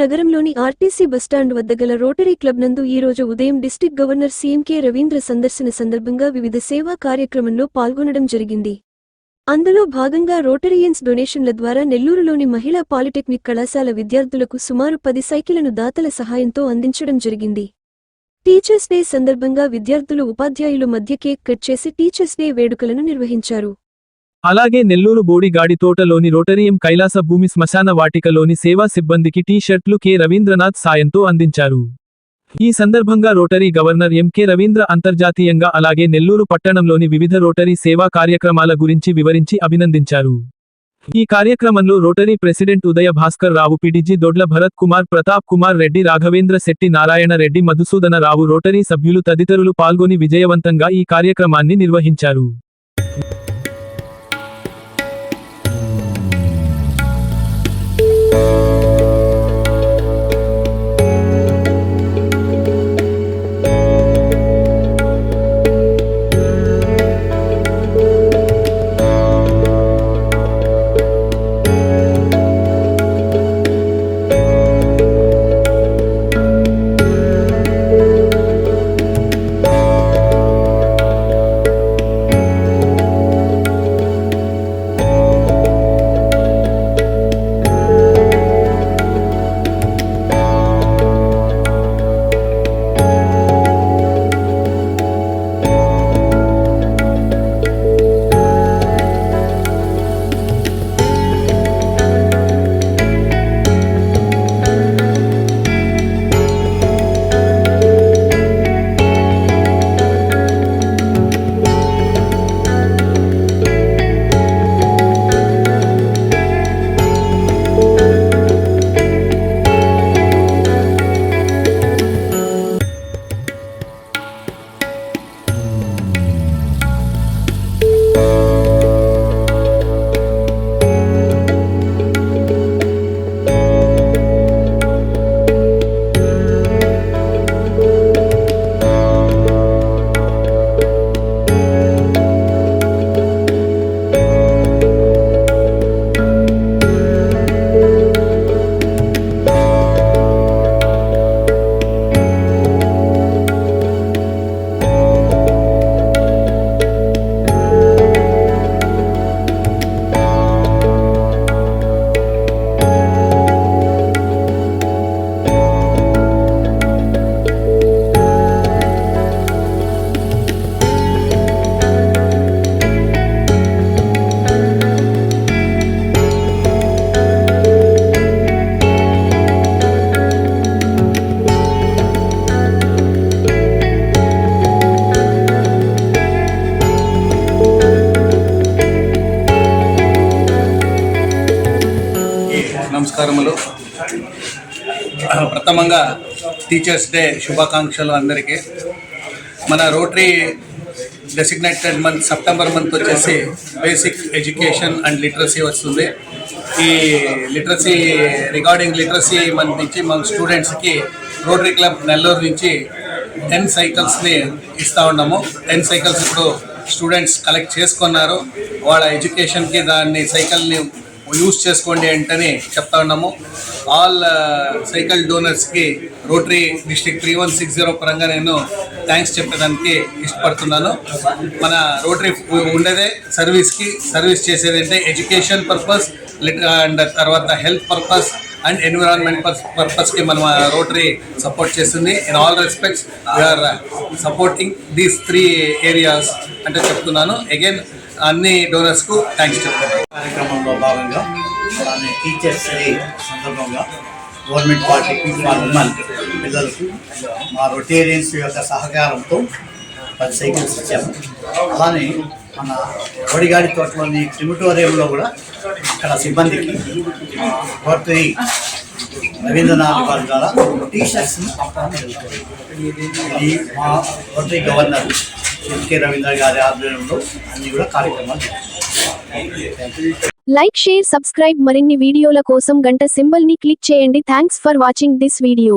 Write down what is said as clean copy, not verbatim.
నగరంలోని RTC bus stand వద్ద గల రోటరీ క్లబ్ నందు ఈ రోజు ఉదయం డిస్ట్రిక్ట్ గవర్నర్ సీఎంకే రవీంద్ర సందర్శన సందర్భంగా వివిధ సేవా కార్యక్రమంలో పాల్గొనడం జరిగింది. అందులో భాగంగా రోటరియన్స్ డొనేషన్ల ద్వారా నెల్లూరులోని మహిళా పాలిటెక్నిక్ కళాశాల విద్యార్థులకు సుమారు 10 సైకిళ్లను దాతల సహాయంతో అందించడం జరిగింది. టీచర్స్ డే సందర్భంగా విద్యార్థులు ఉపాధ్యాయులు మధ్య కేక్ కట్ చేసి టీచర్స్ డే వేడుకలను నిర్వహించారు. అలాగే నెల్లూరు బోడిగాడితోటలోని రోటరియం కైలాస భూమి శ్మశాన వాటికలోని సేవా సిబ్బందికి టీ-షర్ట్లు కె రవీంద్రనాథ్ సాయంతో అందించారు. ఈ సందర్భంగా రోటరీ గవర్నర్ ఎంకే రవీంద్ర అంతర్జాతీయంగా అలాగే నెల్లూరు పట్టణంలోని వివిధ రోటరీ సేవా కార్యక్రమాల గురించి వివరించి అభినందించారు. ఈ కార్యక్రమంలో రోటరీ ప్రెసిడెంట్ ఉదయ భాస్కర్ రావు, పిడిజి దొడ్ల భరత్ కుమార్, ప్రతాప్ కుమార్ రెడ్డి, రాఘవేంద్ర శెట్టి, నారాయణ రెడ్డి, మధుసూదన రావు, రోటరీ సభ్యులు తదితరులు పాల్గొని విజయవంతంగా ఈ కార్యక్రమాన్ని నిర్వహించారు. నమస్కారములు. ప్రథమంగా టీచర్స్ డే శుభాకాంక్షలు అందరికీ. మన rotary designated month September month వచ్చేసి బేసిక్ ఎడ్యుకేషన్ అండ్ లిటరసీ వస్తుంది. ఈ లిటరసీ రిగార్డింగ్ లిటరసీ మంత్ నుంచి మన స్టూడెంట్స్కి రోటరీ క్లబ్ నెల్లూరు నుంచి 10 సైకిల్స్ని ఇస్తూ ఉన్నాము. 10 సైకిల్స్ ఇప్పుడు స్టూడెంట్స్ కలెక్ట్ చేసుకున్నారు. వాళ్ళ ఎడ్యుకేషన్కి దాన్ని సైకిల్ని యూజ్ చేసుకోండి అంటని చెప్తా ఉన్నాము. ఆల్ సైకిల్ డోనర్స్కి రోటరీ డిస్ట్రిక్ట్ 3160 పరంగా నేను థ్యాంక్స్ చెప్పేదానికి ఇష్టపడుతున్నాను. మన రోటరీ ఉండేదే సర్వీస్ చేసేది అంటే ఎడ్యుకేషన్ పర్పస్ అండ్ తర్వాత హెల్త్ పర్పస్ అండ్ ఎన్విరాన్మెంట్ పర్పస్కి మనం రోటరీ సపోర్ట్ చేస్తుంది. In all respects we are supporting these 3 areas అంటే చెప్తున్నాను. అగైన్ అన్ని డోనర్స్కు థ్యాంక్స్ చెప్తున్నాను. కార్యక్రమంలో భాగంగా అలానే టీచర్స్ డే సందర్భంగా గవర్నమెంట్ పాలిటెక్నిక్ ఫర్ ఉమెన్ పిల్లలకు మా రొటేరియన్స్ యొక్క సహకారంతో 10 సైకిల్స్ ఇచ్చాము. అలానే మన బోడిగాడి తోటలోని క్రిమిటోరియంలో కూడా అక్కడ సిబ్బందికి రోటరీ రవీంద్రనాథ్ గారి ద్వారా టీషర్ట్స్ని పంపడం జరుగుతుంది. ఇది మా రోటరీ గవర్నర్ ఎంకే రవీంద్ర గారి ఆధ్వర్యంలో అన్ని కూడా కార్యక్రమాలు జరుగుతాయి. Like, share, subscribe. మరిన్ని వీడియోల కోసం గంట సింబల్ ని క్లిక్ చేయండి. Thanks for watching this video.